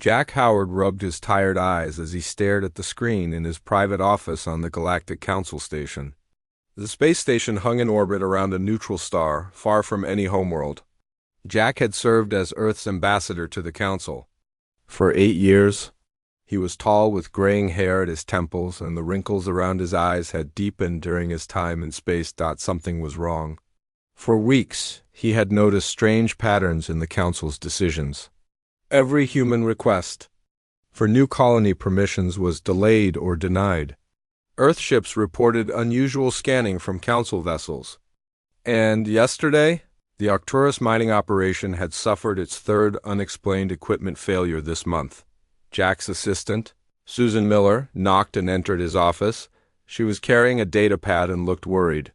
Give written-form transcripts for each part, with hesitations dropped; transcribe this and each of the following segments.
Jack Howard rubbed his tired eyes as he stared at the screen in his private office on the Galactic Council station. The space station hung in orbit around a neutral star, far from any homeworld. Jack had served as Earth's ambassador to the Council. For 8 years, he was tall with graying hair at his temples, and the wrinkles around his eyes had deepened during his time in space. Something was wrong. For weeks, he had noticed strange patterns in the Council's decisions. Every human request for new colony permissions was delayed or denied. Earth ships reported unusual scanning from Council vessels. And yesterday, the Arcturus mining operation had suffered its third unexplained equipment failure this month. Jack's assistant, Susan Miller, knocked and entered his office. She was carrying a data pad and looked worried.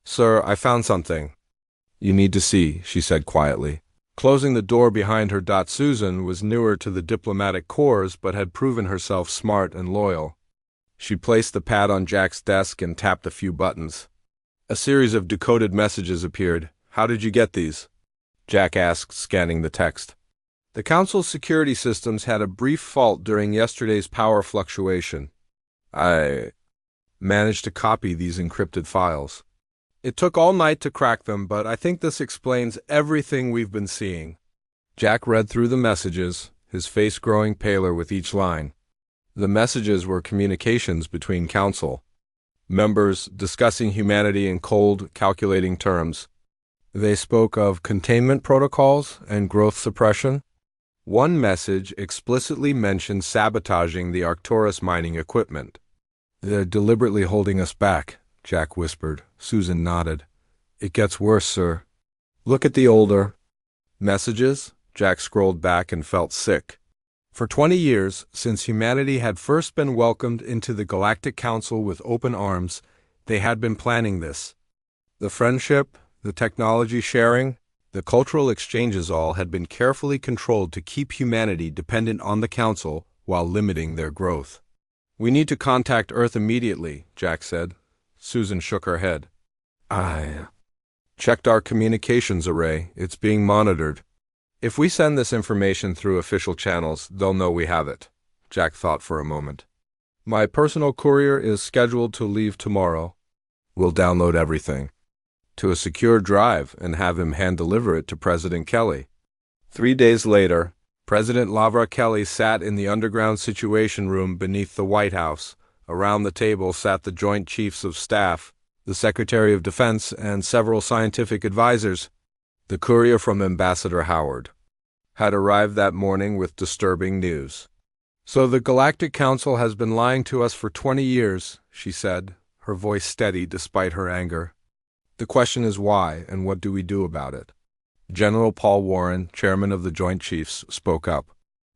"Sir, I found something you need to see," she said quietly. Closing the door behind her. Susan was newer to the diplomatic corps but had proven herself smart and loyal. She placed the pad on Jack's desk and tapped a few buttons. A series of decoded messages appeared. "How did you get these?" Jack asked, scanning the text. "The Council's security systems had a brief fault during yesterday's power fluctuation. I managed to copy these encrypted files. It took all night to crack them, but I think this explains everything we've been seeing." Jack read through the messages, his face growing paler with each line. The messages were communications between Council members discussing humanity in cold, calculating terms. They spoke of containment protocols and growth suppression. One message explicitly mentioned sabotaging the Arcturus mining equipment. "They're deliberately holding us back," Jack whispered. Susan nodded. "It gets worse, sir. Look at the older messages." Jack scrolled back and felt sick. For 20 years, since humanity had first been welcomed into the Galactic Council with open arms, they had been planning this. The friendship, the technology sharing, the cultural exchanges all had been carefully controlled to keep humanity dependent on the Council while limiting their growth. "We need to contact Earth immediately," Jack said. Susan shook her head. "I checked our communications array. It's being monitored. If we send this information through official channels, they'll know we have it." Jack thought for a moment. "My personal courier is scheduled to leave tomorrow. We'll download everything to a secure drive and have him hand-deliver it to President Kelly." 3 days later, President Lavra Kelly sat in the underground Situation Room beneath the White House. Around the table sat the Joint Chiefs of Staff, the Secretary of Defense, and several scientific advisors. The courier from Ambassador Howard had arrived that morning with disturbing news. "So the Galactic Council has been lying to us for 20 years, she said, her voice steady despite her anger. "The question is why, and what do we do about it?" General Paul Warren, chairman of the Joint Chiefs, spoke up.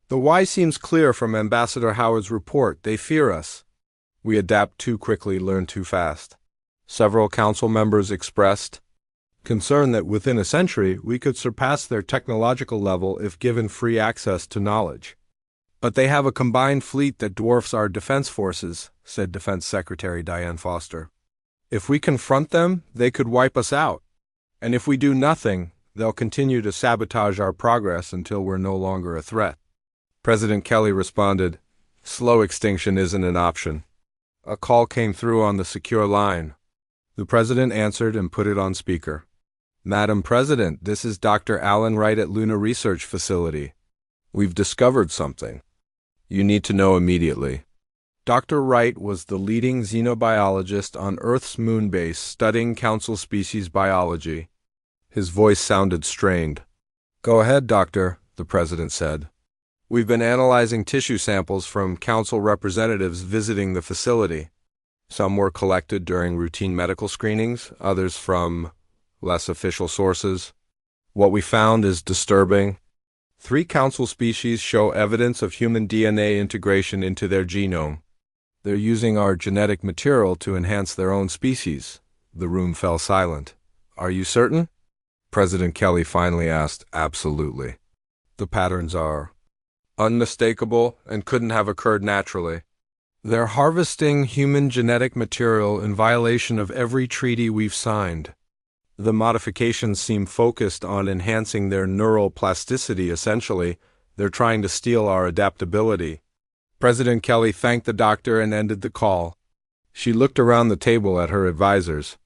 "The why seems clear from Ambassador Howard's report. They fear us. We adapt too quickly, learn too fast." Several council members expressed concern that within a century we could surpass their technological level if given free access to knowledge. "But they have a combined fleet that dwarfs our defense forces," said Defense Secretary Diane Foster. "If we confront them, they could wipe us out. And if we do nothing, they'll continue to sabotage our progress until we're no longer a threat." President Kelly responded, "Slow extinction isn't an option." A call came through on the secure line. The president answered and put it on speaker. "Madam President, this is Dr. Alan Wright at Luna Research Facility. We've discovered something you need to know immediately." Dr. Wright was the leading xenobiologist on Earth's moon base studying Council species biology. His voice sounded strained. "Go ahead, Doctor," the president said. "We've been analyzing tissue samples from Council representatives visiting the facility. Some were collected during routine medical screenings, others from less official sources. What we found is disturbing. 3 Council species show evidence of human DNA integration into their genome. They're using our genetic material to enhance their own species." The room fell silent. "Are you certain?" President Kelly finally asked. "Absolutely. The patterns are unmistakable and couldn't have occurred naturally. They're harvesting human genetic material in violation of every treaty we've signed. The modifications seem focused on enhancing their neural plasticity essentially. They're trying to steal our adaptability. President Kelly thanked the doctor and ended the call. She looked around the table at her advisors.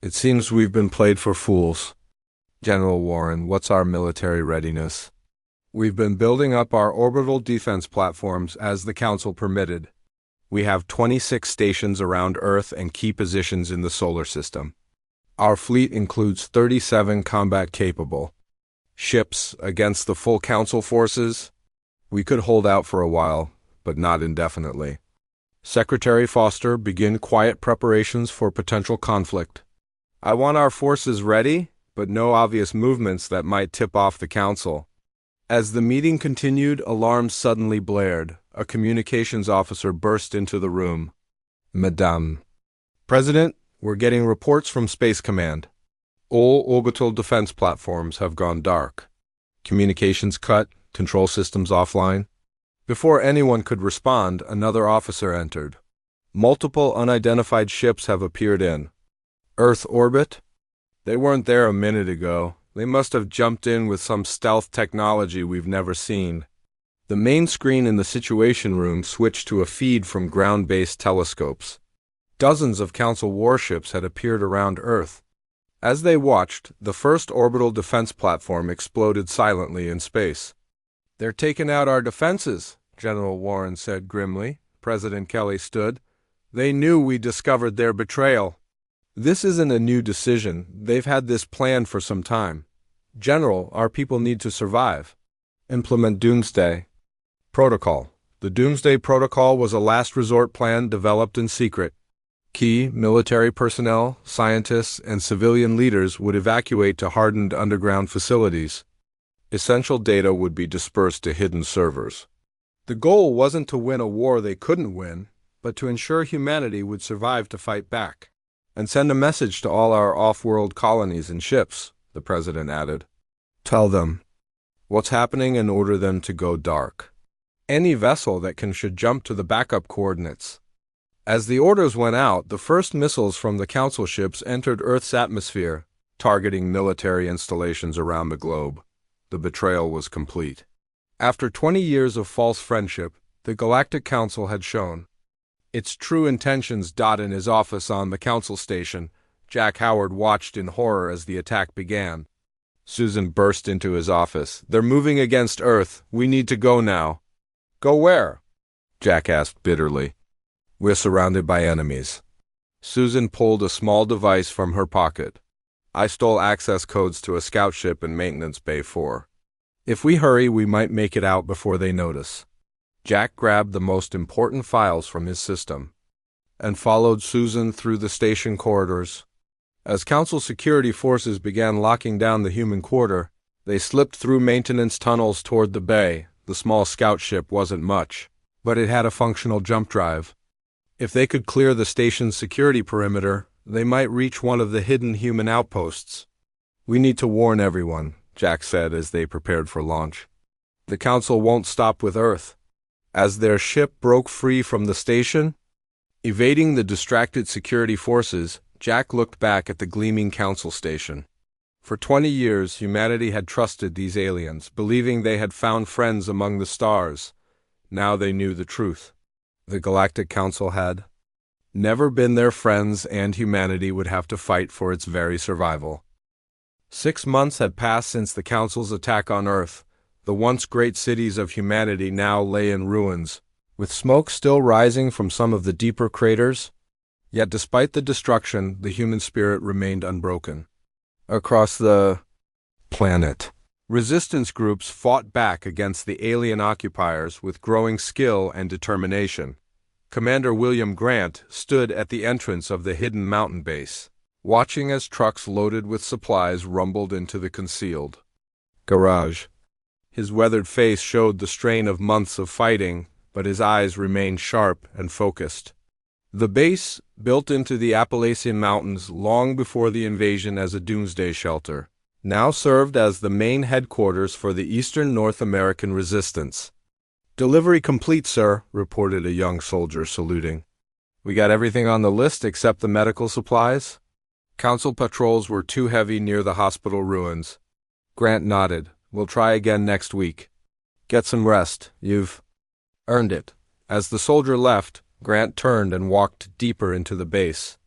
It seems we've been played for fools. General Warren, what's our military readiness? We've been building up our orbital defense platforms as the Council permitted. We have 26 stations around Earth and key positions in the solar system. Our fleet includes 37 combat-capable ships against the full Council forces. We could hold out for a while, but not indefinitely. Secretary Foster, begin quiet preparations for potential conflict. I want our forces ready, but no obvious movements that might tip off the Council. As the meeting continued, alarms suddenly blared. A communications officer burst into the room. Madame. President, we're getting reports from Space Command. All orbital defense platforms have gone dark. Communications cut, control systems offline. Before anyone could respond, another officer entered. Multiple unidentified ships have appeared in Earth orbit. They weren't there a minute ago. They must have jumped in with some stealth technology we've never seen. The main screen in the Situation Room switched to a feed from ground-based telescopes. Dozens of Council warships had appeared around Earth. As they watched, the first orbital defense platform exploded silently in space. They're taking out our defenses, General Warren said grimly. President Kelly stood. They knew we discovered their betrayal. This isn't a new decision. They've had this plan for some time. General, our people need to survive. Implement Doomsday Protocol. The Doomsday Protocol was a last resort plan developed in secret. Key military personnel, scientists, and civilian leaders would evacuate to hardened underground facilities. Essential data would be dispersed to hidden servers. The goal wasn't to win a war they couldn't win, but to ensure humanity would survive to fight back. And send a message to all our off-world colonies and ships, the president added. Tell them what's happening and order them to go dark. Any vessel that should jump to the backup coordinates. As the orders went out, the first missiles from the Council ships entered Earth's atmosphere, targeting military installations around the globe. The betrayal was complete. After 20 years of false friendship, the Galactic Council had shown its true intentions. In his office on the Council station, Jack Howard watched in horror as the attack began. Susan burst into his office. They're moving against Earth. We need to go now. Go where? Jack asked bitterly. We're surrounded by enemies. Susan pulled a small device from her pocket. I stole access codes to a scout ship in Maintenance Bay 4. If we hurry, we might make it out before they notice. Jack grabbed the most important files from his system and followed Susan through the station corridors. As Council security forces began locking down the human quarter, they slipped through maintenance tunnels toward the bay. The small scout ship wasn't much, but it had a functional jump drive. If they could clear the station's security perimeter, they might reach one of the hidden human outposts. We need to warn everyone, Jack said as they prepared for launch. The Council won't stop with Earth. As their ship broke free from the station, evading the distracted security forces, Jack looked back at the gleaming Council station. For 20 years, humanity had trusted these aliens, believing they had found friends among the stars. Now they knew the truth. The Galactic Council had never been their friends, and humanity would have to fight for its very survival. 6 months had passed since the Council's attack on Earth. The once great cities of humanity now lay in ruins, with smoke still rising from some of the deeper craters. Yet despite the destruction, the human spirit remained unbroken. Across the planet, resistance groups fought back against the alien occupiers with growing skill and determination. Commander William Grant stood at the entrance of the hidden mountain base, watching as trucks loaded with supplies rumbled into the concealed garage. His weathered face showed the strain of months of fighting, but his eyes remained sharp and focused. The base, built into the Appalachian Mountains long before the invasion as a doomsday shelter, now served as the main headquarters for the Eastern North American resistance. Delivery complete, sir, reported a young soldier saluting. We got everything on the list except the medical supplies? Council patrols were too heavy near the hospital ruins. Grant nodded. We'll try again next week. Get some rest. You've earned it. As the soldier left, Grant turned and walked deeper into the base.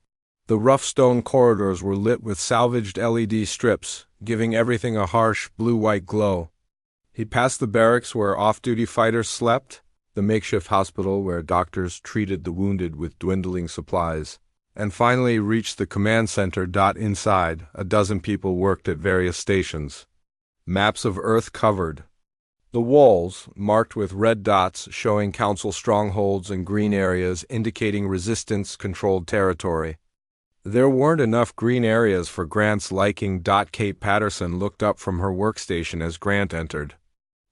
The rough stone corridors were lit with salvaged LED strips, giving everything a harsh, blue-white glow. He passed the barracks where off-duty fighters slept, the makeshift hospital where doctors treated the wounded with dwindling supplies, and finally reached the command center. Inside, a dozen people worked at various stations. Maps of Earth covered the walls, marked with red dots showing Council strongholds and green areas indicating resistance-controlled territory. There weren't enough green areas for Grant's liking. Kate Patterson looked up from her workstation as Grant entered.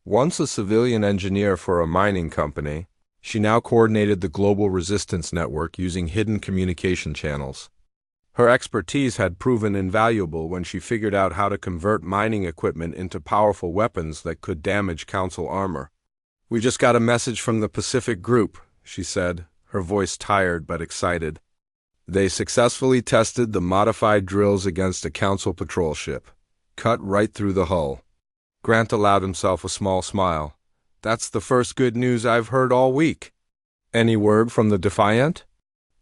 Once a civilian engineer for a mining company, she now coordinated the global resistance network using hidden communication channels. Her expertise had proven invaluable when she figured out how to convert mining equipment into powerful weapons that could damage Council armor. "We just got a message from the Pacific Group," she said, her voice tired but excited. They successfully tested the modified drills against a Council patrol ship, cut right through the hull. Grant allowed himself a small smile. "That's the first good news I've heard all week." "Any word from the Defiant?"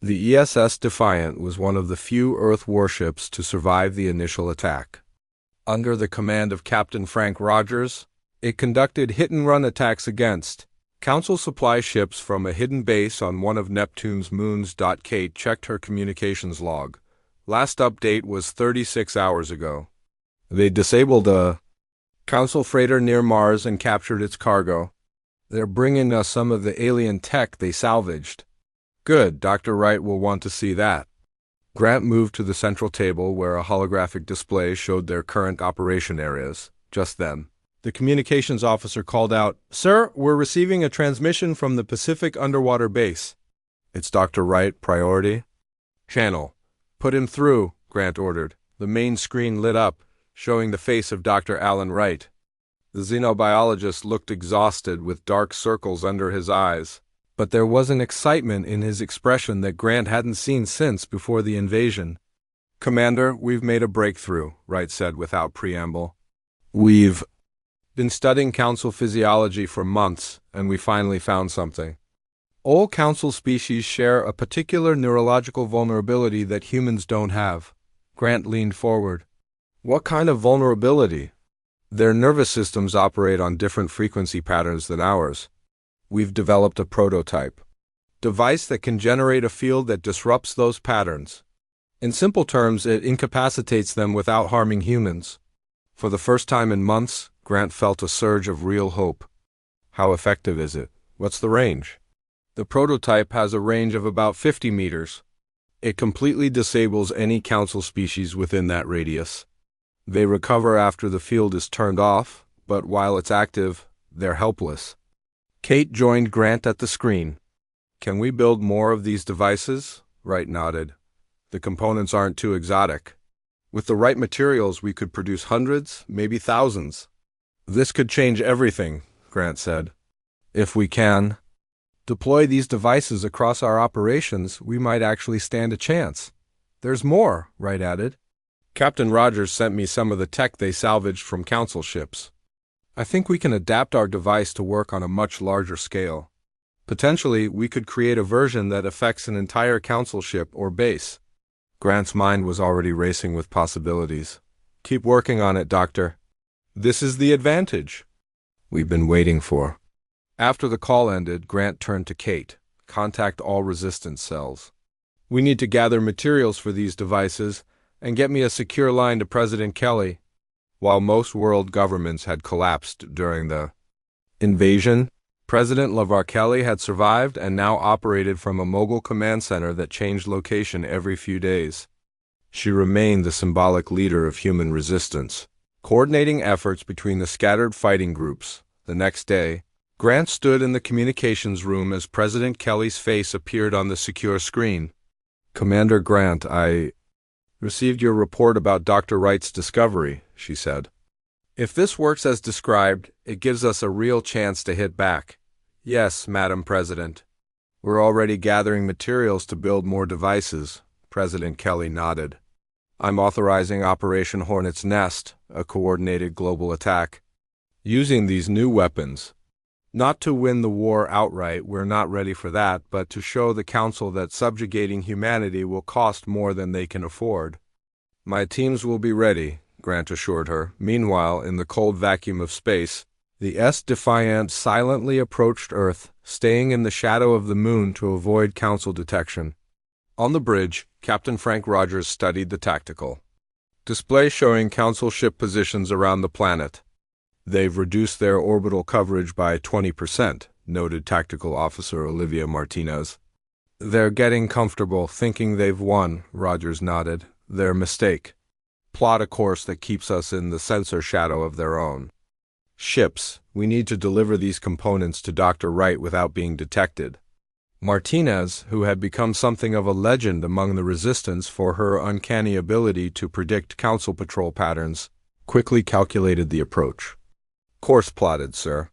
The ESS Defiant was one of the few Earth warships to survive the initial attack. Under the command of Captain Frank Rogers, it conducted hit-and-run attacks against Council supply ships from a hidden base on one of Neptune's moons. Kate checked her communications log. Last update was 36 hours ago. They disabled a Council freighter near Mars and captured its cargo. They're bringing us some of the alien tech they salvaged. Good, Dr. Wright will want to see that. Grant moved to the central table where a holographic display showed their current operation areas. Just then, the communications officer called out, "Sir, we're receiving a transmission from the Pacific Underwater Base." "It's Dr. Wright, priority." "Channel. Put him through," Grant ordered. The main screen lit up, showing the face of Dr. Alan Wright. The xenobiologist looked exhausted with dark circles under his eyes, but there was an excitement in his expression that Grant hadn't seen since before the invasion. "Commander, we've made a breakthrough," Wright said without preamble. "We've been studying Council physiology for months, and we finally found something. All Council species share a particular neurological vulnerability that humans don't have." Grant leaned forward. "What kind of vulnerability?" "Their nervous systems operate on different frequency patterns than ours. We've developed a prototype device that can generate a field that disrupts those patterns. In simple terms, it incapacitates them without harming humans." For the first time in months, Grant felt a surge of real hope. "How effective is it? What's the range?" "The prototype has a range of about 50 meters. It completely disables any Council species within that radius. They recover after the field is turned off, but while it's active, they're helpless." Kate joined Grant at the screen. "Can we build more of these devices?" Wright nodded. "The components aren't too exotic. With the right materials, we could produce hundreds, maybe thousands." "This could change everything," Grant said. "If we can deploy these devices across our operations, we might actually stand a chance." "There's more," Wright added. "Captain Rogers sent me some of the tech they salvaged from Council ships. I think we can adapt our device to work on a much larger scale. Potentially, we could create a version that affects an entire Council ship or base." Grant's mind was already racing with possibilities. "Keep working on it, Doctor. This is the advantage we've been waiting for." After the call ended, Grant turned to Kate. "Contact all resistance cells. We need to gather materials for these devices and get me a secure line to President Kelly." While most world governments had collapsed during the invasion, President LaVar Kelly had survived and now operated from a mobile command center that changed location every few days. She remained the symbolic leader of human resistance, coordinating efforts between the scattered fighting groups. The next day, Grant stood in the communications room as President Kelly's face appeared on the secure screen. "Commander Grant, I received your report about Dr. Wright's discovery," she said. "If this works as described, it gives us a real chance to hit back." "Yes, Madam President. We're already gathering materials to build more devices." President Kelly nodded. "I'm authorizing Operation Hornet's Nest, a coordinated global attack. Using these new weapons, Not to win the war outright, we're not ready for that, but to show the Council that subjugating humanity will cost more than they can afford. My teams will be ready, Grant assured her. Meanwhile, in the cold vacuum of space, the S-Defiant silently approached Earth, staying in the shadow of the moon to avoid Council detection. On the bridge, Captain Frank Rogers studied the tactical display showing Council ship positions around the planet. They've reduced their orbital coverage by 20%, noted Tactical Officer Olivia Martinez. They're getting comfortable, thinking they've won, Rogers nodded. Their mistake. Plot a course that keeps us in the sensor shadow of their own ships. We need to deliver these components to Dr. Wright without being detected. Martinez, who had become something of a legend among the Resistance for her uncanny ability to predict Council patrol patterns, quickly calculated the approach. Course plotted, sir.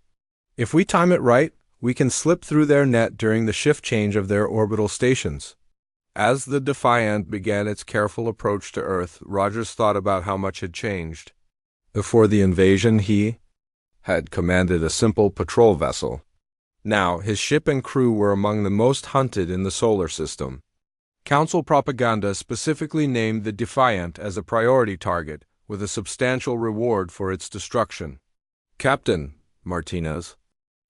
If we time it right, we can slip through their net during the shift change of their orbital stations. As the Defiant began its careful approach to Earth, Rogers thought about how much had changed. Before the invasion, he had commanded a simple patrol vessel. Now, his ship and crew were among the most hunted in the solar system. Council propaganda specifically named the Defiant as a priority target, with a substantial reward for its destruction. Captain, Martinez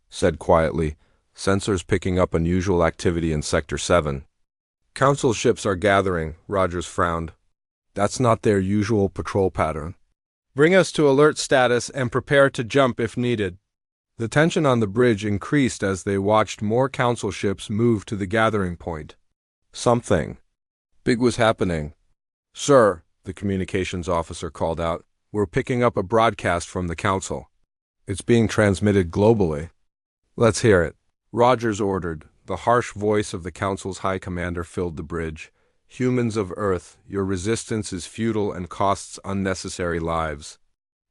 said quietly, sensors picking up unusual activity in Sector 7. Council ships are gathering, Rogers frowned. That's not their usual patrol pattern. Bring us to alert status and prepare to jump if needed. The tension on the bridge increased as they watched more Council ships move to the gathering point. Something big was happening. Sir, the communications officer called out, we're picking up a broadcast from the Council. It's being transmitted globally. Let's hear it, Rogers ordered. The harsh voice of the Council's high commander filled the bridge. Humans of Earth, your resistance is futile and costs unnecessary lives.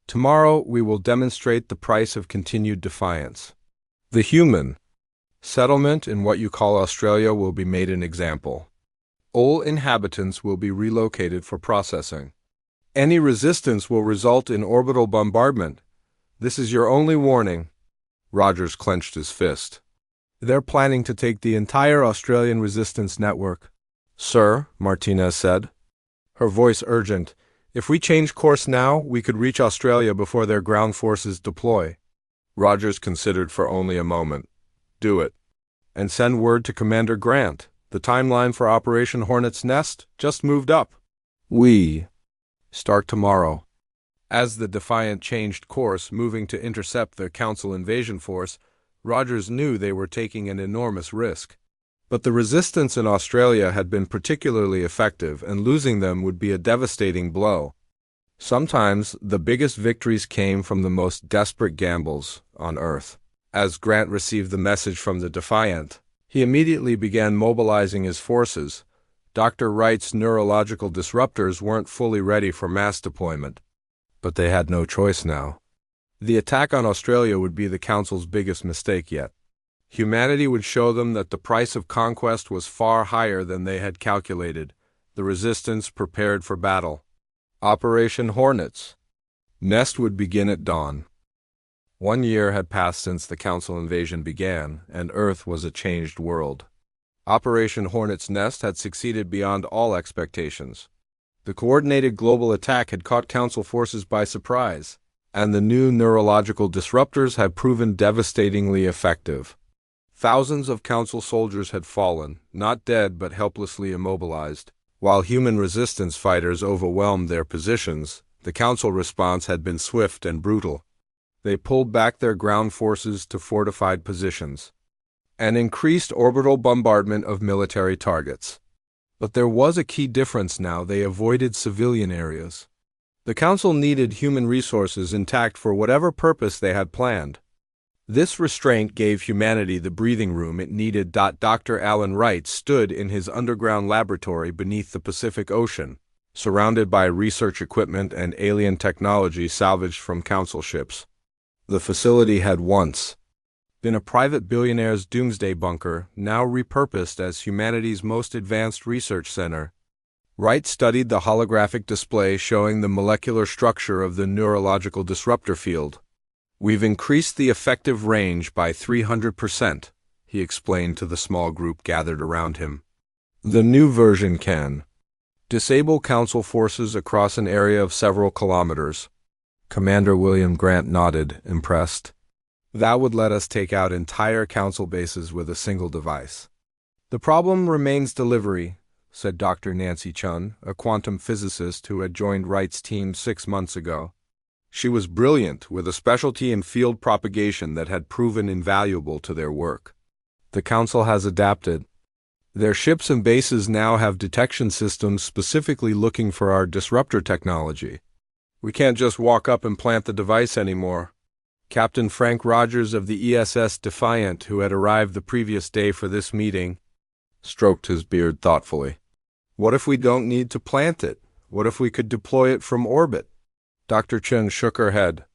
Tomorrow we will demonstrate the price of continued defiance. The human settlement in what you call Australia will be made an example. All inhabitants will be relocated for processing. Any resistance will result in orbital bombardment. This is your only warning. Rogers clenched his fist. They're planning to take the entire Australian resistance network. Sir, Martinez said, her voice urgent, if we change course now, we could reach Australia before their ground forces deploy. Rogers considered for only a moment. Do it. And send word to Commander Grant. The timeline for Operation Hornet's Nest just moved up. We start tomorrow. As the Defiant changed course, moving to intercept the Council invasion force, Rogers knew they were taking an enormous risk. But the resistance in Australia had been particularly effective, and losing them would be a devastating blow. Sometimes the biggest victories came from the most desperate gambles on Earth. As Grant received the message from the Defiant, he immediately began mobilizing his forces. Dr. Wright's neurological disruptors weren't fully ready for mass deployment. But they had no choice now. The attack on Australia would be the Council's biggest mistake yet. Humanity would show them that the price of conquest was far higher than they had calculated. The resistance prepared for battle. Operation Hornet's Nest would begin at dawn. 1 year had passed since the Council invasion began, and Earth was a changed world. Operation Hornet's Nest had succeeded beyond all expectations. The coordinated global attack had caught Council forces by surprise, and the new neurological disruptors had proven devastatingly effective. Thousands of Council soldiers had fallen, not dead but helplessly immobilized. While human resistance fighters overwhelmed their positions, the Council response had been swift and brutal. They pulled back their ground forces to fortified positions and increased orbital bombardment of military targets. But there was a key difference now: they avoided civilian areas. The Council needed human resources intact for whatever purpose they had planned. This restraint gave humanity the breathing room it needed. Dr. Alan Wright stood in his underground laboratory beneath the Pacific Ocean, surrounded by research equipment and alien technology salvaged from Council ships. The facility had once been a private billionaire's doomsday bunker, now repurposed as humanity's most advanced research center. Wright studied the holographic display showing the molecular structure of the neurological disruptor field. We've increased the effective range by 300%, he explained to the small group gathered around him. The new version can disable Council forces across an area of several kilometers. Commander William Grant nodded, impressed. That would let us take out entire Council bases with a single device. The problem remains delivery, said Dr. Nancy Chun, a quantum physicist who had joined Wright's team 6 months ago. She was brilliant, with a specialty in field propagation that had proven invaluable to their work. The Council has adapted. Their ships and bases now have detection systems specifically looking for our disruptor technology. We can't just walk up and plant the device anymore. Captain Frank Rogers of the ESS Defiant, who had arrived the previous day for this meeting, stroked his beard thoughtfully. What if we don't need to plant it? What if we could deploy it from orbit? Dr. Chun shook her head.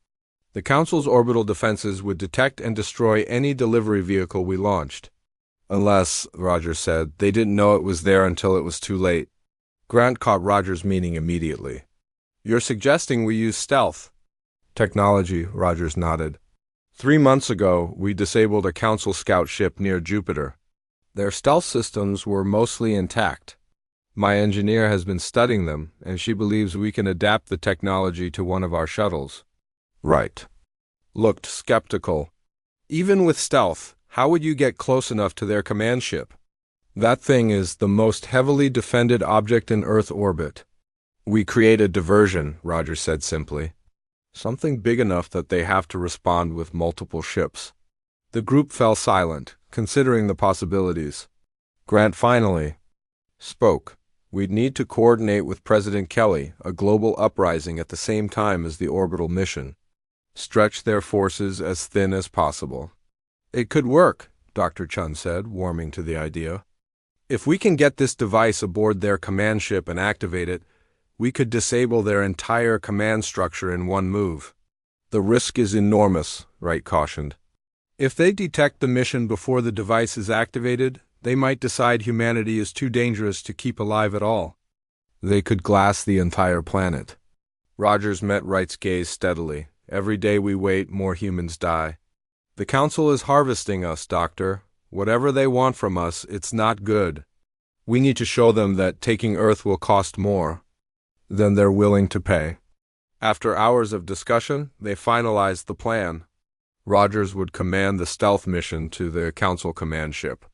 The Council's orbital defenses would detect and destroy any delivery vehicle we launched. Unless, Rogers said, they didn't know it was there until it was too late. Grant caught Rogers' meaning immediately. You're suggesting we use stealth technology, Rogers nodded. 3 months ago, we disabled a Council scout ship near Jupiter. Their stealth systems were mostly intact. My engineer has been studying them, and she believes we can adapt the technology to one of our shuttles. Wright looked skeptical. Even with stealth, how would you get close enough to their command ship? That thing is the most heavily defended object in Earth orbit. We create a diversion, Rogers said simply. Something big enough that they have to respond with multiple ships. The group fell silent, considering the possibilities. Grant finally spoke. We'd need to coordinate with President Kelly, a global uprising at the same time as the orbital mission. Stretch their forces as thin as possible. It could work, Dr. Chun said, warming to the idea. If we can get this device aboard their command ship and activate it, we could disable their entire command structure in one move. The risk is enormous, Wright cautioned. If they detect the mission before the device is activated, they might decide humanity is too dangerous to keep alive at all. They could glass the entire planet. Rogers met Wright's gaze steadily. Every day we wait, more humans die. The Council is harvesting us, Doctor. Whatever they want from us, it's not good. We need to show them that taking Earth will cost more than they're willing to pay. After hours of discussion, they finalized the plan. Rogers would command the stealth mission to the Council command ship.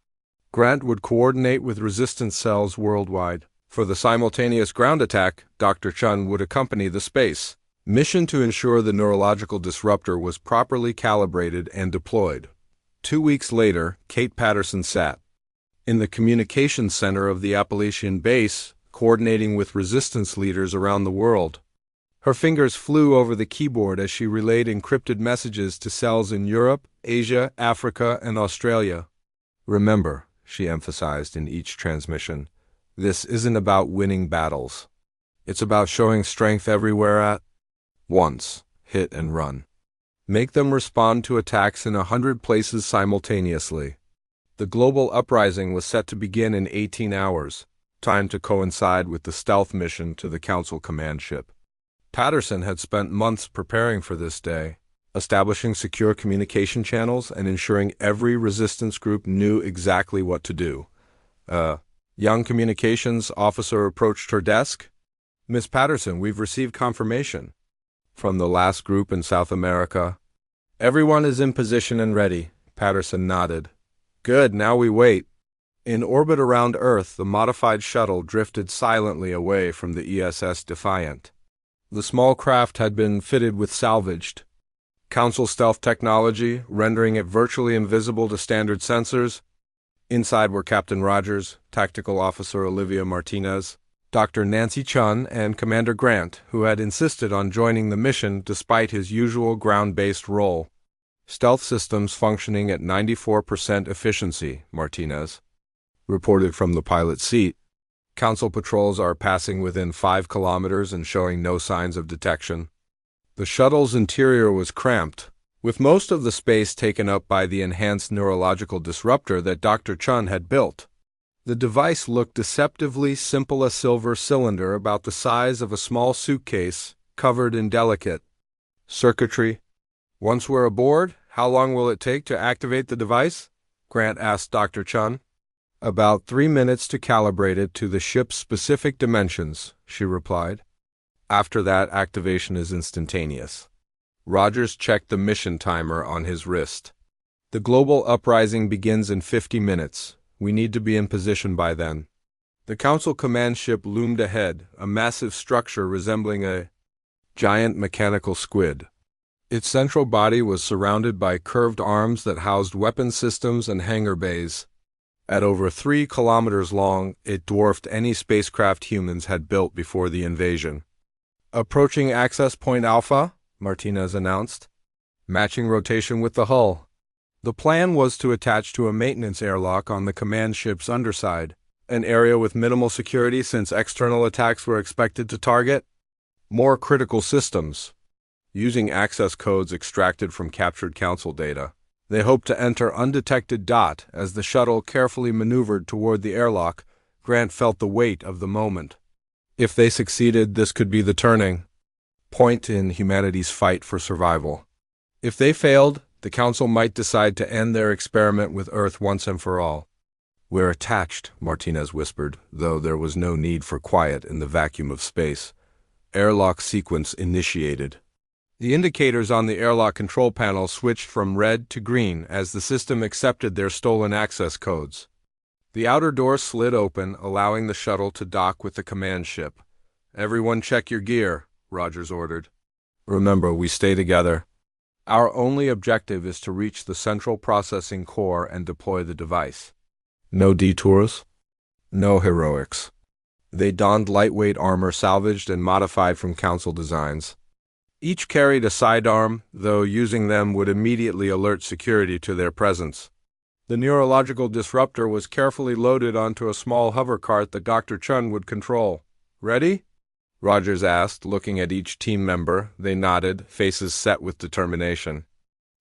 Grant would coordinate with resistance cells worldwide. For the simultaneous ground attack, Dr. Chun would accompany the space mission to ensure the neurological disruptor was properly calibrated and deployed. 2 weeks later, Kate Patterson sat in the communications center of the Appalachian base, coordinating with resistance leaders around the world. Her fingers flew over the keyboard as she relayed encrypted messages to cells in Europe, Asia, Africa, and Australia. Remember, she emphasized in each transmission, this isn't about winning battles. It's about showing strength everywhere at once. Hit and run. Make them respond to attacks in 100 places simultaneously. The global uprising was set to begin in 18 hours, time to coincide with the stealth mission to the Council command ship. Patterson had spent months preparing for this day, establishing secure communication channels and ensuring every resistance group knew exactly what to do. A young communications officer approached her desk. Miss Patterson, we've received confirmation from the last group in South America. Everyone is in position and ready, Patterson nodded. Good, now we wait. In orbit around Earth, the modified shuttle drifted silently away from the ESS Defiant. The small craft had been fitted with salvaged Council stealth technology, rendering it virtually invisible to standard sensors. Inside were Captain Rogers, Tactical Officer Olivia Martinez, Dr. Nancy Chun, and Commander Grant, who had insisted on joining the mission despite his usual ground-based role. Stealth systems functioning at 94% efficiency, Martinez reported from the pilot's seat. Council patrols are passing within 5 kilometers and showing no signs of detection. The shuttle's interior was cramped, with most of the space taken up by the enhanced neurological disruptor that Dr. Chun had built. The device looked deceptively simple, a silver cylinder about the size of a small suitcase, covered in delicate circuitry. Once we're aboard, how long will it take to activate the device? Grant asked Dr. Chun. About 3 minutes to calibrate it to the ship's specific dimensions, she replied. After that, activation is instantaneous. Rogers checked the mission timer on his wrist. The global uprising begins in 50 minutes. We need to be in position by then. The Council command ship loomed ahead, a massive structure resembling a giant mechanical squid. Its central body was surrounded by curved arms that housed weapon systems and hangar bays. At over 3 kilometers long, it dwarfed any spacecraft humans had built before the invasion. Approaching Access Point Alpha, Martinez announced, matching rotation with the hull. The plan was to attach to a maintenance airlock on the command ship's underside, an area with minimal security since external attacks were expected to target more critical systems. Using access codes extracted from captured Council data, they hoped to enter undetected. As the shuttle carefully maneuvered toward the airlock, Grant felt the weight of the moment. If they succeeded, this could be the turning point in humanity's fight for survival. If they failed, the Council might decide to end their experiment with Earth once and for all. We're attached, Martinez whispered, though there was no need for quiet in the vacuum of space. Airlock sequence initiated. The indicators on the airlock control panel switched from red to green as the system accepted their stolen access codes. The outer door slid open, allowing the shuttle to dock with the command ship. Everyone check your gear, Rogers ordered. Remember, we stay together. Our only objective is to reach the central processing core and deploy the device. No detours? No heroics. They donned lightweight armor salvaged and modified from Council designs. Each carried a sidearm, though using them would immediately alert security to their presence. The neurological disruptor was carefully loaded onto a small hover cart that Dr. Chun would control. Ready? Rogers asked, looking at each team member. They nodded, faces set with determination.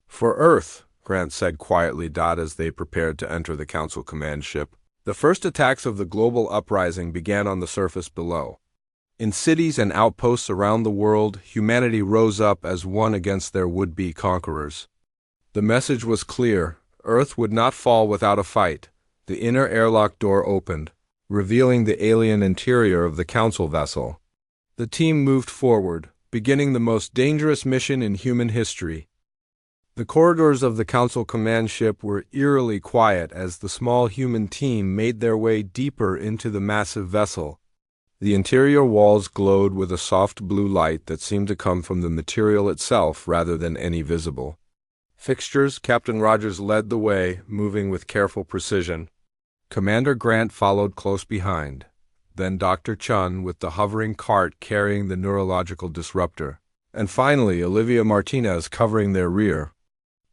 For Earth, Grant said quietly as they prepared to enter the Council command ship. The first attacks of the global uprising began on the surface below. In cities and outposts around the world, humanity rose up as one against their would-be conquerors. The message was clear. Earth would not fall without a fight. The inner airlock door opened, revealing the alien interior of the Council vessel. The team moved forward, beginning the most dangerous mission in human history. The corridors of the Council command ship were eerily quiet as the small human team made their way deeper into the massive vessel. The interior walls glowed with a soft blue light that seemed to come from the material itself rather than any visible fixtures. Captain Rogers led the way, moving with careful precision. Commander Grant followed close behind, then Dr. Chun with the hovering cart carrying the neurological disruptor, and finally Olivia Martinez covering their rear.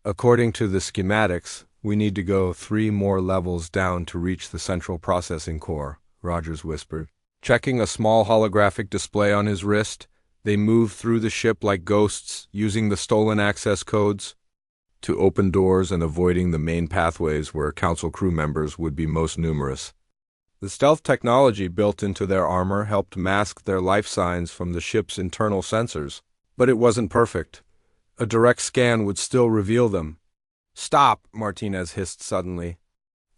According to the schematics, we need to go 3 more levels down to reach the central processing core, Rogers whispered. Checking a small holographic display on his wrist, they moved through the ship like ghosts, using the stolen access codes to open doors and avoiding the main pathways where Council crew members would be most numerous. The stealth technology built into their armor helped mask their life signs from the ship's internal sensors, but it wasn't perfect. A direct scan would still reveal them. Stop, Martinez hissed suddenly.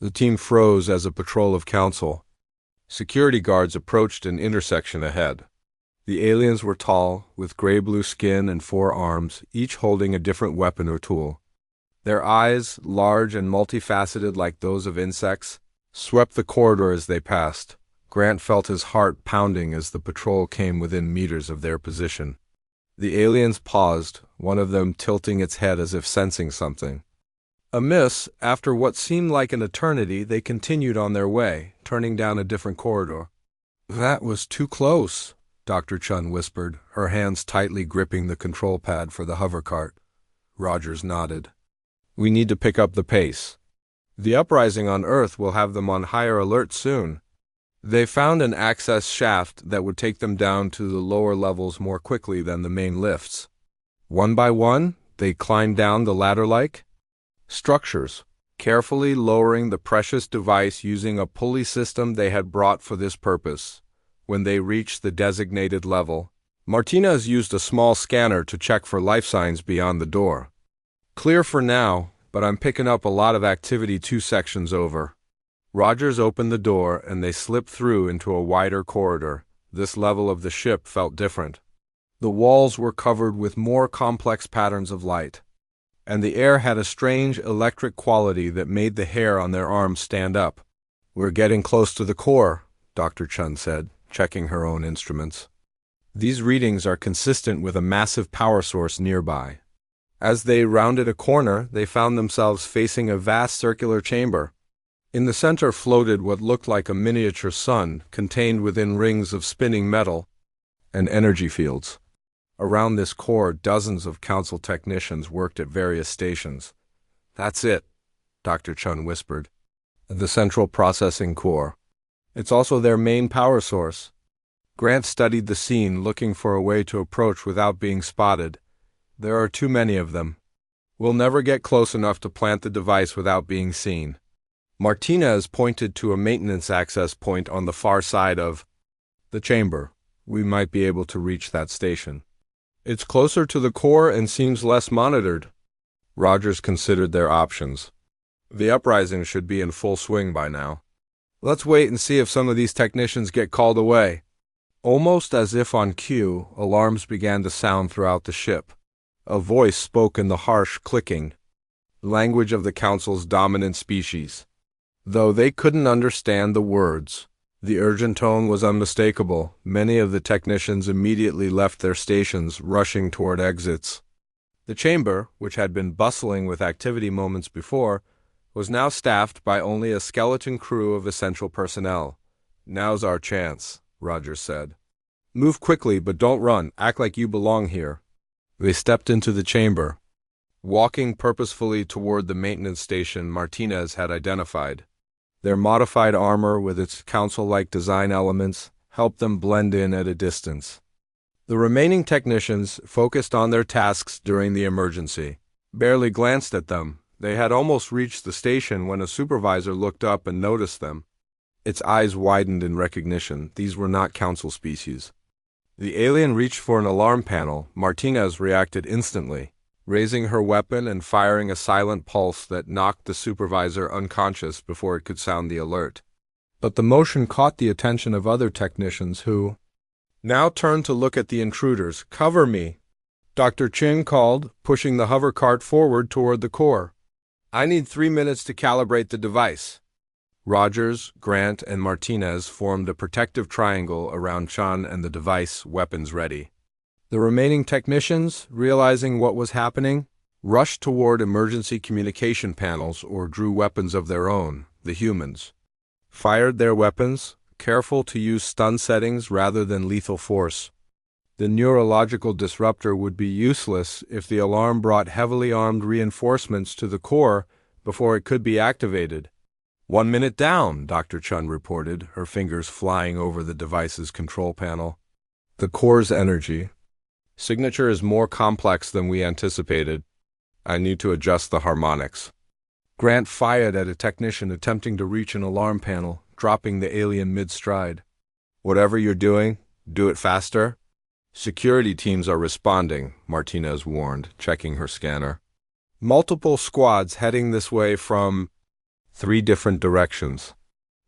The team froze as a patrol of Council. Security guards approached an intersection ahead. The aliens were tall, with gray-blue skin and 4 arms, each holding a different weapon or tool. Their eyes, large and multifaceted like those of insects, swept the corridor as they passed. Grant felt his heart pounding as the patrol came within meters of their position. The aliens paused, one of them tilting its head as if sensing something. Amiss, after what seemed like an eternity, they continued on their way, turning down a different corridor. That was too close, Dr. Chun whispered, her hands tightly gripping the control pad for the hover cart. Rogers nodded. We need to pick up the pace. The uprising on Earth will have them on higher alert soon. They found an access shaft that would take them down to the lower levels more quickly than the main lifts. One by one, they climbed down the ladder-like structures, carefully lowering the precious device using a pulley system they had brought for this purpose. When they reached the designated level, Martinez used a small scanner to check for life signs beyond the door. Clear for now, but I'm picking up a lot of activity 2 sections over. Rogers opened the door and they slipped through into a wider corridor. This level of the ship felt different. The walls were covered with more complex patterns of light, and the air had a strange electric quality that made the hair on their arms stand up. "We're getting close to the core," Dr. Chun said, checking her own instruments. These readings are consistent with a massive power source nearby. As they rounded a corner, they found themselves facing a vast circular chamber. In the center floated what looked like a miniature sun, contained within rings of spinning metal and energy fields. Around this core, dozens of council technicians worked at various stations. "That's it," Dr. Chun whispered. "The central processing core. It's also their main power source." Grant studied the scene, looking for a way to approach without being spotted. "There are too many of them. We'll never get close enough to plant the device without being seen." Martinez pointed to a maintenance access point on the far side of the chamber. "We might be able to reach that station. It's closer to the core and seems less monitored." Rogers considered their options. "The uprising should be in full swing by now. Let's wait and see if some of these technicians get called away." Almost as if on cue, alarms began to sound throughout the ship. A voice spoke in the harsh clicking language of the Council's dominant species. Though they couldn't understand the words, the urgent tone was unmistakable. Many of the technicians immediately left their stations, rushing toward exits. The chamber, which had been bustling with activity moments before, was now staffed by only a skeleton crew of essential personnel. "Now's our chance," Rogers said. "Move quickly, but don't run. Act like you belong here." They stepped into the chamber, walking purposefully toward the maintenance station Martinez had identified. Their modified armor, with its council-like design elements, helped them blend in at a distance. The remaining technicians focused on their tasks during the emergency. Barely glanced at them. They had almost reached the station when a supervisor looked up and noticed them. Its eyes widened in recognition. These were not council species. The alien reached for an alarm panel. Martinez reacted instantly, raising her weapon and firing a silent pulse that knocked the supervisor unconscious before it could sound the alert. But the motion caught the attention of other technicians who now turned to look at the intruders. "Cover me," Dr. Chin called, pushing the hover cart forward toward the core. "I need 3 minutes to calibrate the device." Rogers, Grant, and Martinez formed a protective triangle around Chun and the device, weapons ready. The remaining technicians, realizing what was happening, rushed toward emergency communication panels or drew weapons of their own. The humans fired their weapons, careful to use stun settings rather than lethal force. The neurological disruptor would be useless if the alarm brought heavily armed reinforcements to the core before it could be activated. "1 minute down," Dr. Chun reported, her fingers flying over the device's control panel. "The core's energy signature is more complex than we anticipated. I need to adjust the harmonics." Grant fired at a technician attempting to reach an alarm panel, dropping the alien mid-stride. "Whatever you're doing, do it faster." "Security teams are responding," Martinez warned, checking her scanner. "Multiple squads heading this way from 3 different directions."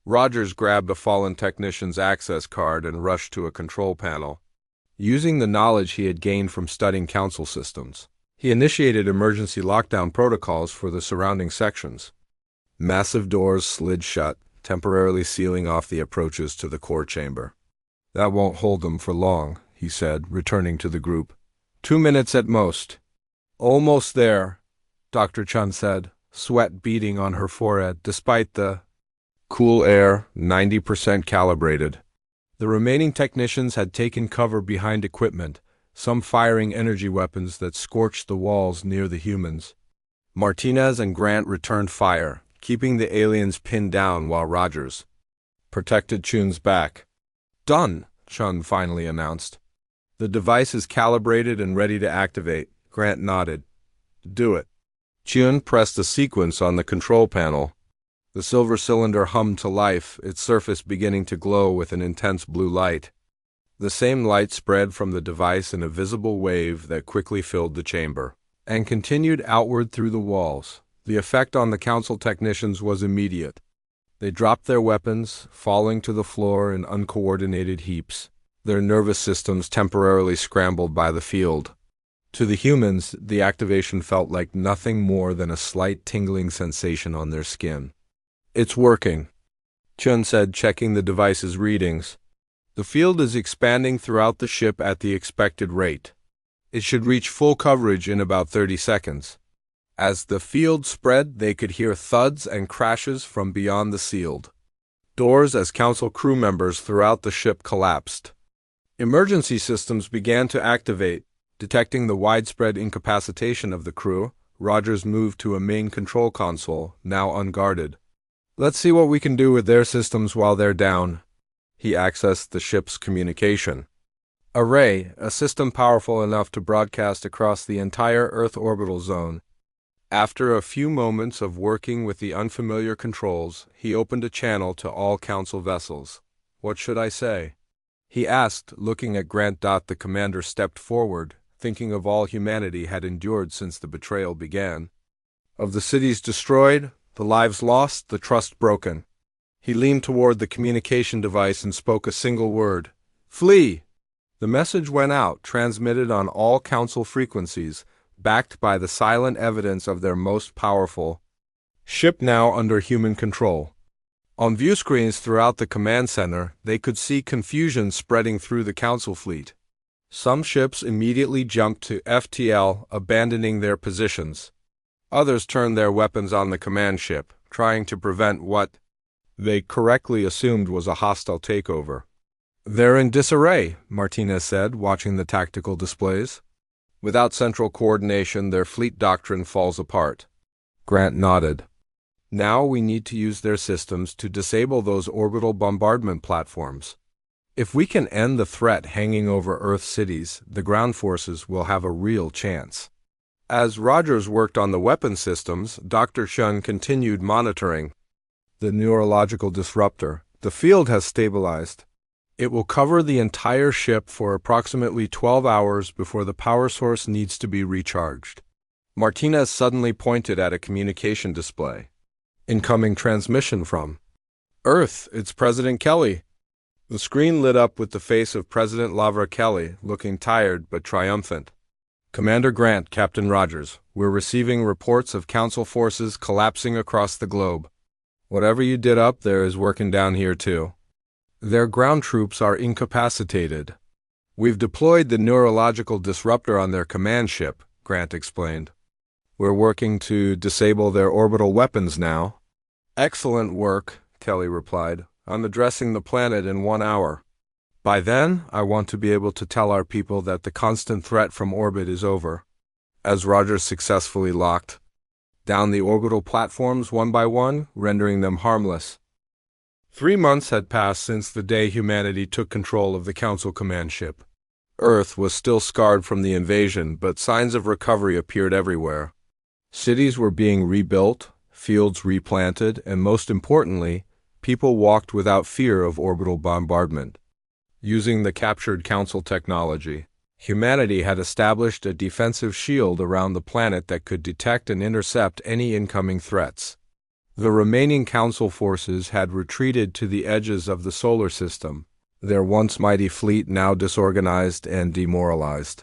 Rogers grabbed a fallen technician's access card and rushed to a control panel. Using the knowledge he had gained from studying council systems, he initiated emergency lockdown protocols for the surrounding sections. Massive doors slid shut, temporarily sealing off the approaches to the core chamber. "That won't hold them for long," he said, returning to the group. 2 minutes at most." "Almost there," Dr. Chun said, sweat beading on her forehead despite the cool air, 90% calibrated. The remaining technicians had taken cover behind equipment, some firing energy weapons that scorched the walls near the humans. Martinez and Grant returned fire, keeping the aliens pinned down while Rogers protected Chun's back. "Done," Chun finally announced. "The device is calibrated and ready to activate." Grant nodded. "Do it." Chun pressed a sequence on the control panel. The silver cylinder hummed to life, its surface beginning to glow with an intense blue light. The same light spread from the device in a visible wave that quickly filled the chamber. and continued outward through the walls. The effect on the council technicians was immediate. They dropped their weapons, falling to the floor in uncoordinated heaps, their nervous systems temporarily scrambled by the field. To the humans, the activation felt like nothing more than a slight tingling sensation on their skin. "It's working," Chun said, checking the device's readings. "The field is expanding throughout the ship at the expected rate. It should reach full coverage in about 30 seconds. As the field spread, they could hear thuds and crashes from beyond the sealed doors as council crew members throughout the ship collapsed. Emergency systems began to activate. Detecting the widespread incapacitation of the crew, Rogers moved to a main control console, now unguarded. "Let's see what we can do with their systems while they're down." He accessed the ship's communication array, a system powerful enough to broadcast across the entire Earth orbital zone. After a few moments of working with the unfamiliar controls, he opened a channel to all Council vessels. "What should I say?" he asked, looking at Grant. The commander stepped forward, thinking of all humanity had endured since the betrayal began. Of the cities destroyed, the lives lost, the trust broken. He leaned toward the communication device and spoke a single word: "Flee!" The message went out, transmitted on all council frequencies, backed by the silent evidence of their most powerful ship now under human control. On view screens throughout the command center, they could see confusion spreading through the council fleet. Some ships immediately jumped to FTL, abandoning their positions. Others turned their weapons on the command ship, trying to prevent what they correctly assumed was a hostile takeover. "They're in disarray," Martinez said, watching the tactical displays. "Without central coordination, their fleet doctrine falls apart." Grant nodded. "Now we need to use their systems to disable those orbital bombardment platforms. If we can end the threat hanging over Earth cities, the ground forces will have a real chance." As Rogers worked on the weapon systems, Dr. Shun continued monitoring the neurological disruptor. "The field has stabilized. It will cover the entire ship for approximately 12 hours before the power source needs to be recharged." Martinez suddenly pointed at a communication display. "Incoming transmission from Earth. It's President Kelly." The screen lit up with the face of President Lavra Kelly, looking tired but triumphant. "Commander Grant, Captain Rogers, we're receiving reports of Council forces collapsing across the globe. Whatever you did up there is working down here too. Their ground troops are incapacitated. We've deployed the neurological disruptor on their command ship," Grant explained. "We're working to disable their orbital weapons now." "Excellent work," Kelly replied. "I'm addressing the planet in 1 hour. By then, I want to be able to tell our people that the constant threat from orbit is over." As Rogers successfully locked down the orbital platforms one by one, rendering them harmless. 3 months had passed since the day humanity took control of the Council command ship. Earth was still scarred from the invasion, but signs of recovery appeared everywhere. Cities were being rebuilt, fields replanted, and most importantly, people walked without fear of orbital bombardment. Using the captured Council technology, humanity had established a defensive shield around the planet that could detect and intercept any incoming threats. The remaining Council forces had retreated to the edges of the solar system, their once mighty fleet now disorganized and demoralized.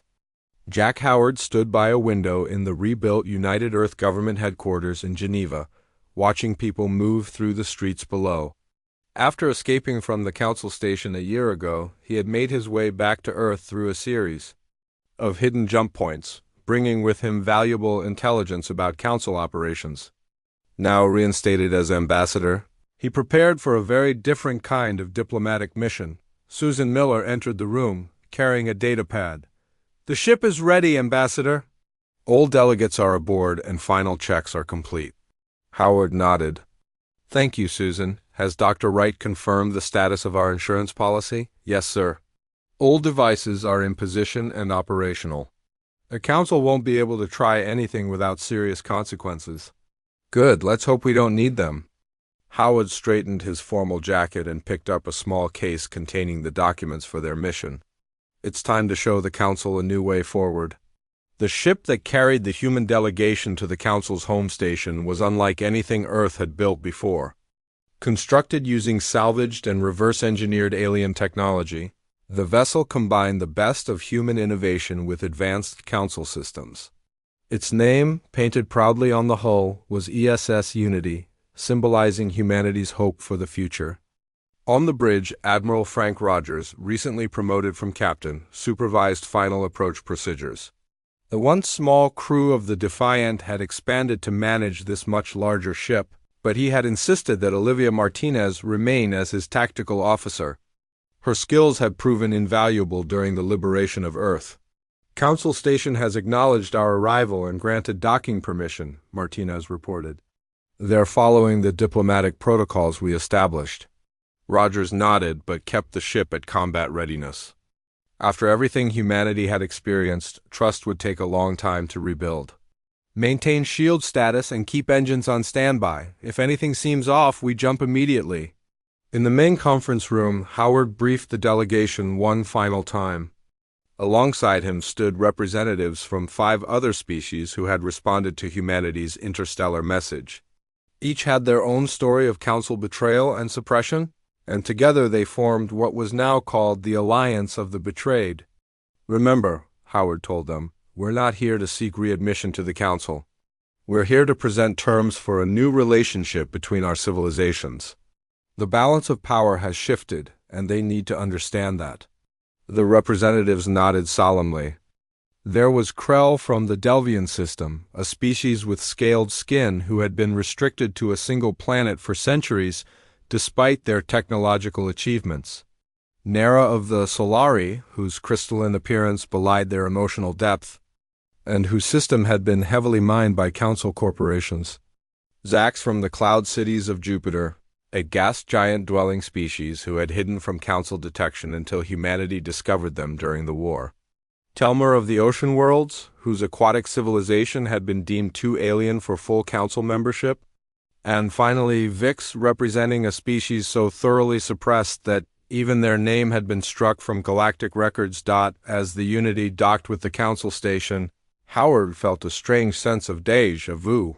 Jack Howard stood by a window in the rebuilt United Earth Government headquarters in Geneva, watching people move through the streets below. After escaping from the Council station a year ago, he had made his way back to Earth through a series of hidden jump points, bringing with him valuable intelligence about Council operations. Now reinstated as ambassador, he prepared for a very different kind of diplomatic mission. Susan Miller entered the room, carrying a datapad. "The ship is ready, Ambassador." "All delegates are aboard and final checks are complete." Howard nodded. "Thank you, Susan. Has Dr. Wright confirmed the status of our insurance policy?" "Yes, sir. All devices are in position and operational. The Council won't be able to try anything without serious consequences." "Good. Let's hope we don't need them." Howard straightened his formal jacket and picked up a small case containing the documents for their mission. "It's time to show the Council a new way forward." The ship that carried the human delegation to the Council's home station was unlike anything Earth had built before. Constructed using salvaged and reverse-engineered alien technology, the vessel combined the best of human innovation with advanced Council systems. Its name, painted proudly on the hull, was ESS Unity, symbolizing humanity's hope for the future. On the bridge, Admiral Frank Rogers, recently promoted from captain, supervised final approach procedures. The once small crew of the Defiant had expanded to manage this much larger ship, but he had insisted that Olivia Martinez remain as his tactical officer. Her skills had proven invaluable during the liberation of Earth. Council Station has acknowledged our arrival and granted docking permission, Martinez reported. They're following the diplomatic protocols we established. Rogers nodded but kept the ship at combat readiness. After everything humanity had experienced, trust would take a long time to rebuild. Maintain shield status and keep engines on standby. If anything seems off, we jump immediately. In the main conference room, Howard briefed the delegation one final time. Alongside him stood representatives from 5 other species who had responded to humanity's interstellar message. Each had their own story of Council betrayal and suppression, and together they formed what was now called the Alliance of the Betrayed. Remember, Howard told them, we're not here to seek readmission to the Council. We're here to present terms for a new relationship between our civilizations. The balance of power has shifted, and they need to understand that. The representatives nodded solemnly. There was Krell from the Delvian system, a species with scaled skin who had been restricted to a single planet for centuries, despite their technological achievements. Nera of the Solari, whose crystalline appearance belied their emotional depth, and whose system had been heavily mined by Council corporations. Zax from the Cloud Cities of Jupiter, a gas giant dwelling species who had hidden from Council detection until humanity discovered them during the war. Telmer of the Ocean Worlds, whose aquatic civilization had been deemed too alien for full Council membership. And finally, Vix, representing a species so thoroughly suppressed that even their name had been struck from galactic records. As the Unity docked with the Council station, Howard felt a strange sense of déjà vu.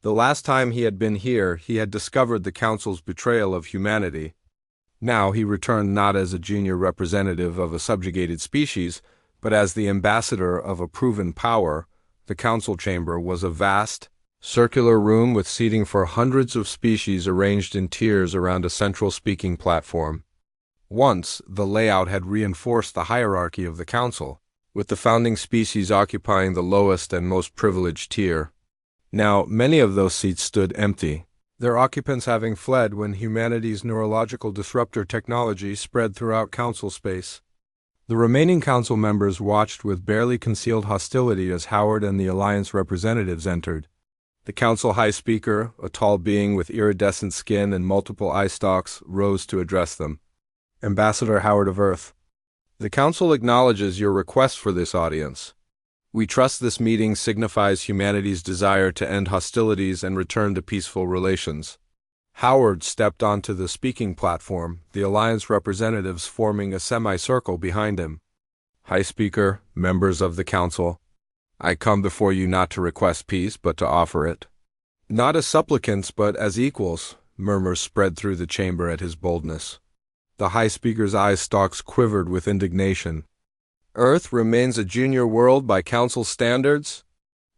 The last time he had been here, he had discovered the Council's betrayal of humanity. Now he returned not as a junior representative of a subjugated species, but as the ambassador of a proven power. The Council chamber was a vast, circular room with seating for hundreds of species arranged in tiers around a central speaking platform. Once, the layout had reinforced the hierarchy of the Council, with the founding species occupying the lowest and most privileged tier. Now, many of those seats stood empty, their occupants having fled when humanity's neurological disruptor technology spread throughout Council space. The remaining Council members watched with barely concealed hostility as Howard and the Alliance representatives entered. The Council High Speaker, a tall being with iridescent skin and multiple eye stalks, rose to address them. Ambassador Howard of Earth, the Council acknowledges your request for this audience. We trust this meeting signifies humanity's desire to end hostilities and return to peaceful relations. Howard stepped onto the speaking platform, the Alliance representatives forming a semicircle behind him. High Speaker, members of the Council, I come before you not to request peace, but to offer it. Not as supplicants, but as equals, murmurs spread through the chamber at his boldness. The High Speaker's eye stalks quivered with indignation. Earth remains a junior world by Council standards?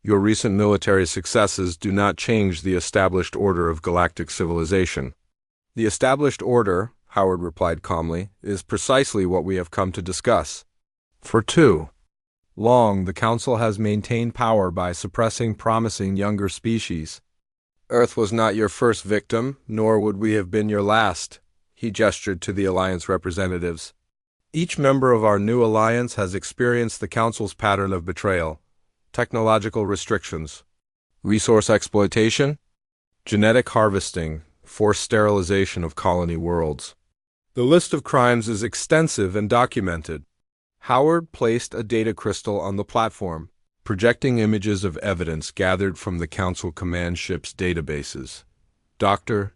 Your recent military successes do not change the established order of galactic civilization. The established order, Howard replied calmly, is precisely what we have come to discuss. For too long, the Council has maintained power by suppressing promising younger species. Earth was not your first victim, nor would we have been your last, he gestured to the Alliance representatives. Each member of our new alliance has experienced the Council's pattern of betrayal, technological restrictions, resource exploitation, genetic harvesting, forced sterilization of colony worlds. The list of crimes is extensive and documented. Howard placed a data crystal on the platform, projecting images of evidence gathered from the Council command ship's databases. Dr.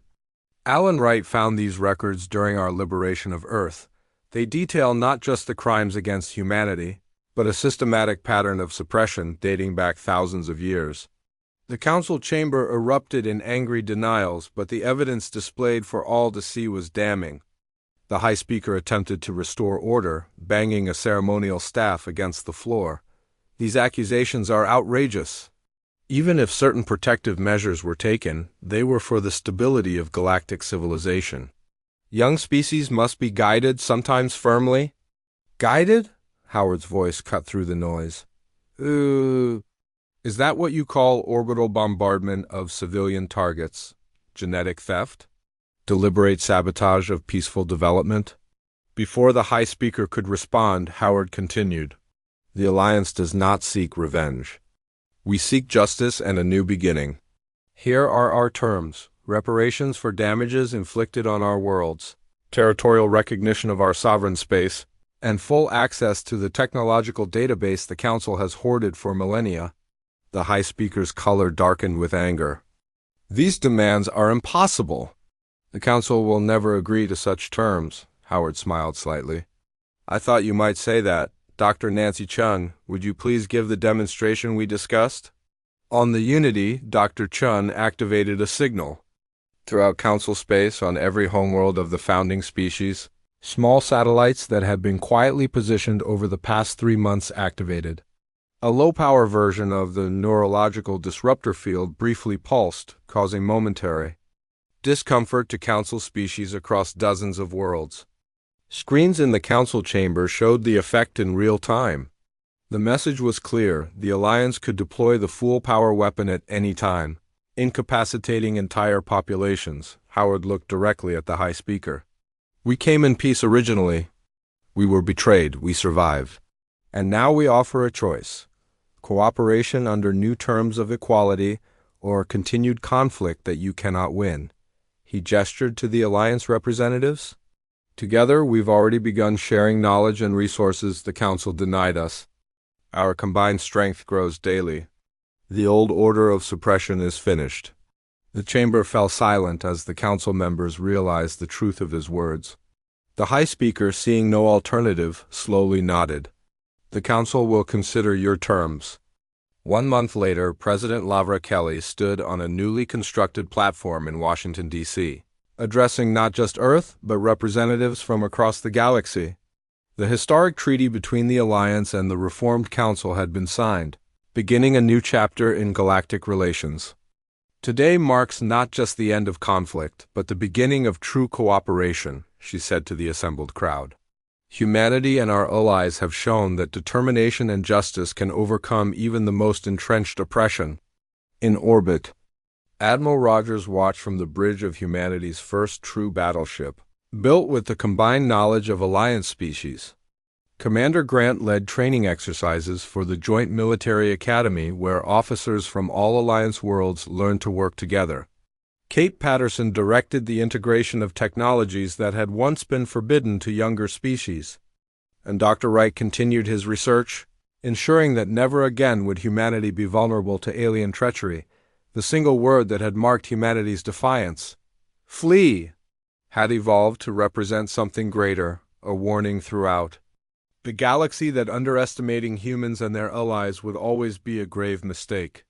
Alan Wright found these records during our liberation of Earth. They detail not just the crimes against humanity, but a systematic pattern of suppression dating back thousands of years. The council chamber erupted in angry denials, but the evidence displayed for all to see was damning. The High Speaker attempted to restore order, banging a ceremonial staff against the floor. These accusations are outrageous. Even if certain protective measures were taken, they were for the stability of galactic civilization. Young species must be guided, sometimes firmly. Guided? Howard's voice cut through the noise. Is that what you call orbital bombardment of civilian targets? Genetic theft? Deliberate sabotage of peaceful development? Before the High Speaker could respond, Howard continued. The Alliance does not seek revenge. We seek justice and a new beginning. Here are our terms: reparations for damages inflicted on our worlds, territorial recognition of our sovereign space, and full access to the technological database the Council has hoarded for millennia. The High Speaker's color darkened with anger. These demands are impossible. The Council will never agree to such terms, Howard smiled slightly. I thought you might say that. Dr. Nancy Chun, would you please give the demonstration we discussed? On the Unity, Dr. Chun activated a signal. Throughout Council space, on every homeworld of the founding species, small satellites that had been quietly positioned over the past 3 months activated. A low-power version of the neurological disruptor field briefly pulsed, causing momentary discomfort to Council species across dozens of worlds. Screens in the Council chamber showed the effect in real time. The message was clear: the Alliance could deploy the full-power weapon at any time, incapacitating entire populations. Howard looked directly at the High Speaker. We came in peace originally. We were betrayed. We survived. And now we offer a choice: cooperation under new terms of equality, or continued conflict that you cannot win. He gestured to the Alliance representatives. Together, we've already begun sharing knowledge and resources the Council denied us. Our combined strength grows daily. The old order of suppression is finished. The chamber fell silent as the Council members realized the truth of his words. The High Speaker, seeing no alternative, slowly nodded. The Council will consider your terms. 1 month later, President Lavra Kelly stood on a newly constructed platform in Washington, D.C., addressing not just Earth, but representatives from across the galaxy. The historic treaty between the Alliance and the Reformed Council had been signed, beginning a new chapter in galactic relations. Today marks not just the end of conflict, but the beginning of true cooperation, she said to the assembled crowd. Humanity and our allies have shown that determination and justice can overcome even the most entrenched oppression. In orbit, Admiral Rogers watched from the bridge of humanity's first true battleship, built with the combined knowledge of Alliance species. Commander Grant led training exercises for the Joint Military Academy, where officers from all Alliance worlds learned to work together. Kate Patterson directed the integration of technologies that had once been forbidden to younger species. And Dr. Wright continued his research, ensuring that never again would humanity be vulnerable to alien treachery. The single word that had marked humanity's defiance, flee, had evolved to represent something greater, a warning throughout the galaxy that underestimating humans and their allies would always be a grave mistake.